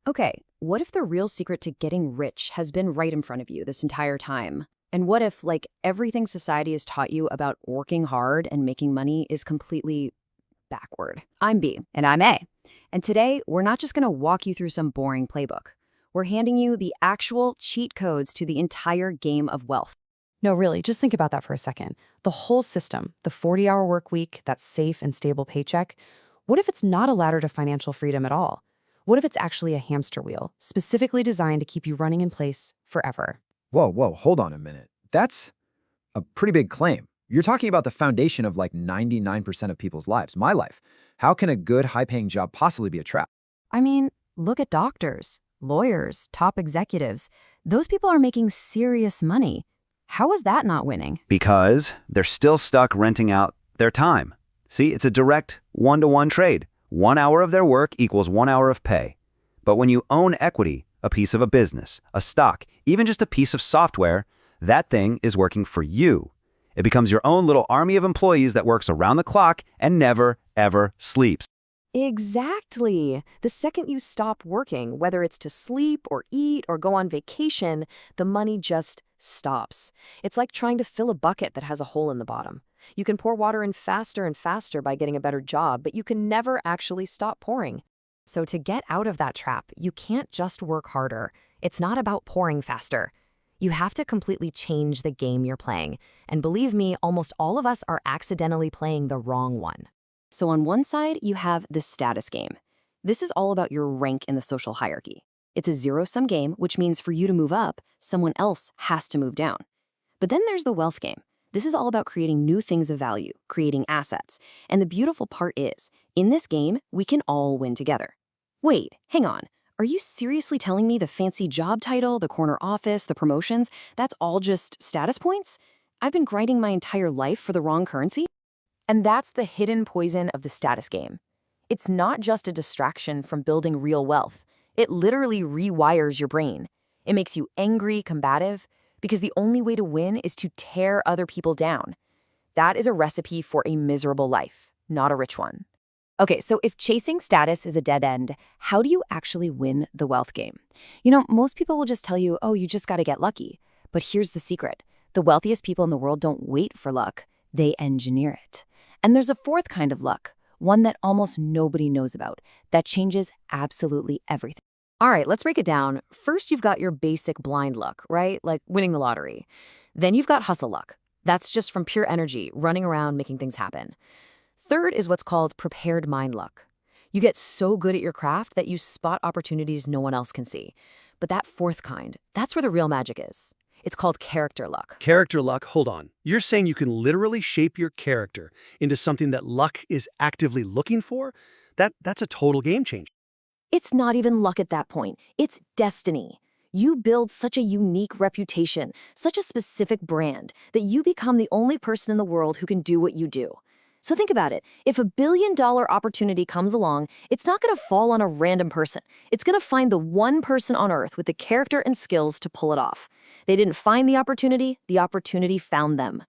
Okay, what if the real secret to getting rich has been right in front of you this entire time? And what if, like, everything society has taught you about working hard and making money is completely backward? I'm B. And I'm A. And today, we're not just going to walk you through some boring playbook. We're handing you the actual cheat codes to the entire game of wealth. No, really, just think about that for a second. The whole system, the 40-hour work week, that safe and stable paycheck, what if it's not a ladder to financial freedom at all? What if it's actually a hamster wheel, specifically designed to keep you running in place forever? Whoa, hold on a minute. That's a pretty big claim. You're talking about the foundation of like 99% of people's lives, my life. How can a good, high-paying job possibly be a trap? I mean, look at doctors, lawyers, top executives. Those people are making serious money. How is that not winning? Because they're still stuck renting out their time. See, it's a direct one-to-one trade. 1 hour of their work equals 1 hour of pay. But when you own equity, a piece of a business, a stock, even just a piece of software, that thing is working for you. It becomes your own little army of employees that works around the clock and never, ever sleeps. Exactly. The second you stop working, whether it's to sleep or eat or go on vacation, the money just stops. It's like trying to fill a bucket that has a hole in the bottom. You can pour water in faster and faster by getting a better job, but you can never actually stop pouring. So to get out of that trap, you can't just work harder. It's not about pouring faster. You have to completely change the game you're playing. And believe me, almost all of us are accidentally playing the wrong one. So on one side, you have the status game. This is all about your rank in the social hierarchy. It's a zero-sum game, which means for you to move up, someone else has to move down. But then there's the wealth game. This is all about creating new things of value, creating assets. And the beautiful part is, in this game, we can all win together. Wait, hang on. Are you seriously telling me the fancy job title, the corner office, the promotions, that's all just status points? I've been grinding my entire life for the wrong currency? And that's the hidden poison of the status game. It's not just a distraction from building real wealth. It literally rewires your brain. It makes you angry, combative, because the only way to win is to tear other people down. That is a recipe for a miserable life, not a rich one. Okay, so if chasing status is a dead end, how do you actually win the wealth game? You know, most people will just tell you, oh, you just got to get lucky. But here's the secret. The wealthiest people in the world don't wait for luck. They engineer it. And there's a fourth kind of luck, one that almost nobody knows about, that changes absolutely everything. All right, let's break it down. First, you've got your basic blind luck, right? Like winning the lottery. Then you've got hustle luck. That's just from pure energy, running around, making things happen. Third is what's called prepared mind luck. You get so good at your craft that you spot opportunities no one else can see. But that fourth kind, that's where the real magic is. It's called character luck. Character luck, hold on. You're saying you can literally shape your character into something that luck is actively looking for? That's a total game changer. It's not even luck at that point. It's destiny. You build such a unique reputation, such a specific brand, that you become the only person in the world who can do what you do. So think about it. If a billion-dollar opportunity comes along, it's not going to fall on a random person. It's going to find the one person on Earth with the character and skills to pull it off. They didn't find the opportunity found them.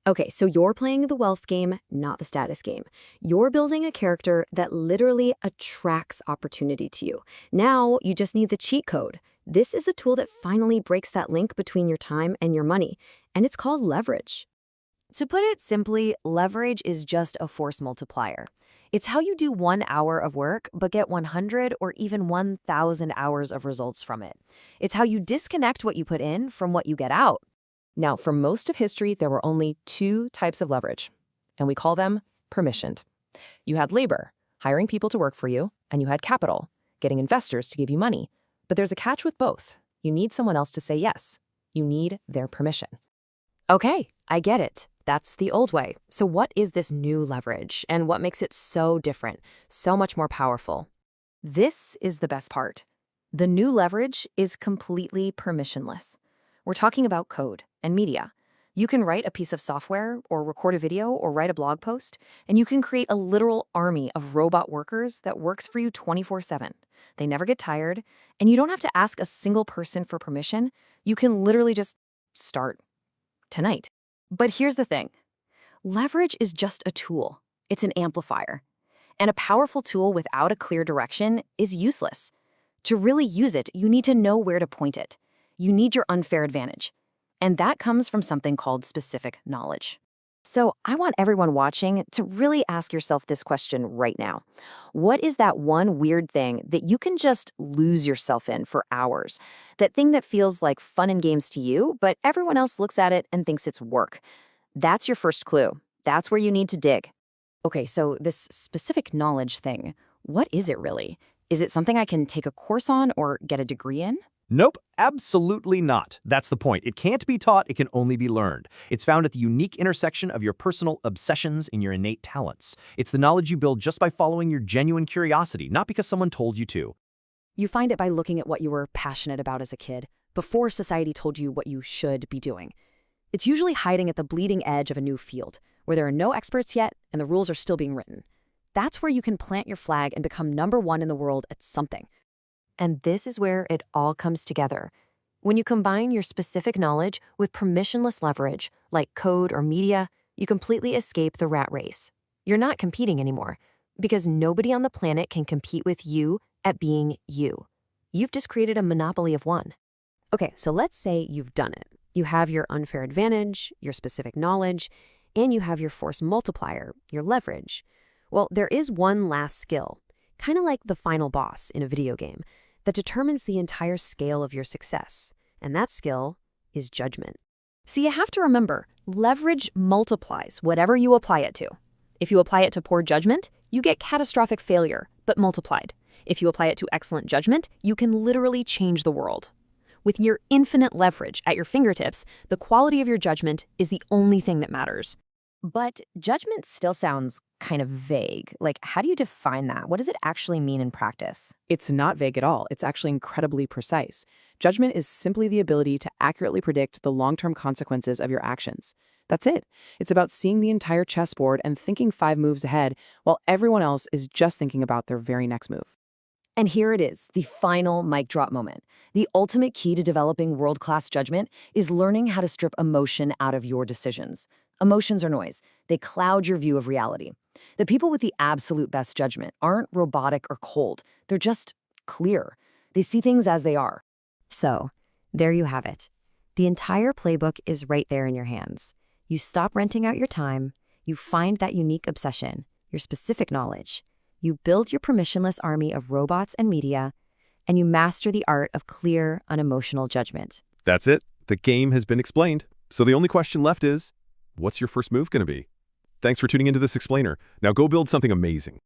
Okay, so you're playing the wealth game, not the status game. You're building a character that literally attracts opportunity to you. Now, you just need the cheat code. This is the tool that finally breaks that link between your time and your money, and it's called leverage. To put it simply, leverage is just a force multiplier. It's how you do 1 hour of work, but get 100 or even 1,000 hours of results from it. It's how you disconnect what you put in from what you get out. Now, for most of history, there were only two types of leverage, and we call them permissioned. You had labor, hiring people to work for you, and you had capital, getting investors to give you money. But there's a catch with both. You need someone else to say yes. You need their permission. Okay, I get it. That's the old way. So what is this new leverage, and what makes it so different, so much more powerful? This is the best part. The new leverage is completely permissionless. We're talking about code and media. You can write a piece of software or record a video or write a blog post, and you can create a literal army of robot workers that works for you 24/7. They never get tired, and you don't have to ask a single person for permission. You can literally just start tonight. But here's the thing. Leverage is just a tool. It's an amplifier. And a powerful tool without a clear direction is useless. To really use it, you need to know where to point it. You need your unfair advantage. And that comes from something called specific knowledge. So I want everyone watching to really ask yourself this question right now. What is that one weird thing that you can just lose yourself in for hours? That thing that feels like fun and games to you, but everyone else looks at it and thinks it's work. That's your first clue. That's where you need to dig. Okay, so this specific knowledge thing, what is it really? Is it something I can take a course on or get a degree in? Nope, absolutely not. That's the point. It can't be taught, it can only be learned. It's found at the unique intersection of your personal obsessions and your innate talents. It's the knowledge you build just by following your genuine curiosity, not because someone told you to. You find it by looking at what you were passionate about as a kid, before society told you what you should be doing. It's usually hiding at the bleeding edge of a new field, where there are no experts yet and the rules are still being written. That's where you can plant your flag and become #1 in the world at something. And this is where it all comes together. When you combine your specific knowledge with permissionless leverage, like code or media, you completely escape the rat race. You're not competing anymore, because nobody on the planet can compete with you at being you. You've just created a monopoly of one. Okay, so let's say you've done it. You have your unfair advantage, your specific knowledge, and you have your force multiplier, your leverage. Well, there is one last skill, kind of like the final boss in a video game, that determines the entire scale of your success. And that skill is judgment. See, you have to remember, leverage multiplies whatever you apply it to. If you apply it to poor judgment, you get catastrophic failure, but multiplied. If you apply it to excellent judgment, you can literally change the world. With your infinite leverage at your fingertips, the quality of your judgment is the only thing that matters. But judgment still sounds kind of vague. Like, how do you define that? What does it actually mean in practice? It's not vague at all. It's actually incredibly precise. Judgment is simply the ability to accurately predict the long-term consequences of your actions. That's it. It's about seeing the entire chessboard and thinking 5 moves ahead while everyone else is just thinking about their very next move. And here it is, the final mic drop moment. The ultimate key to developing world-class judgment is learning how to strip emotion out of your decisions. Emotions are noise. They cloud your view of reality. The people with the absolute best judgment aren't robotic or cold. They're just clear. They see things as they are. So, there you have it. The entire playbook is right there in your hands. You stop renting out your time, you find that unique obsession, your specific knowledge, you build your permissionless army of robots and media, and you master the art of clear, unemotional judgment. That's it. The game has been explained. So the only question left is, what's your first move going to be? Thanks for tuning into this explainer. Now go build something amazing.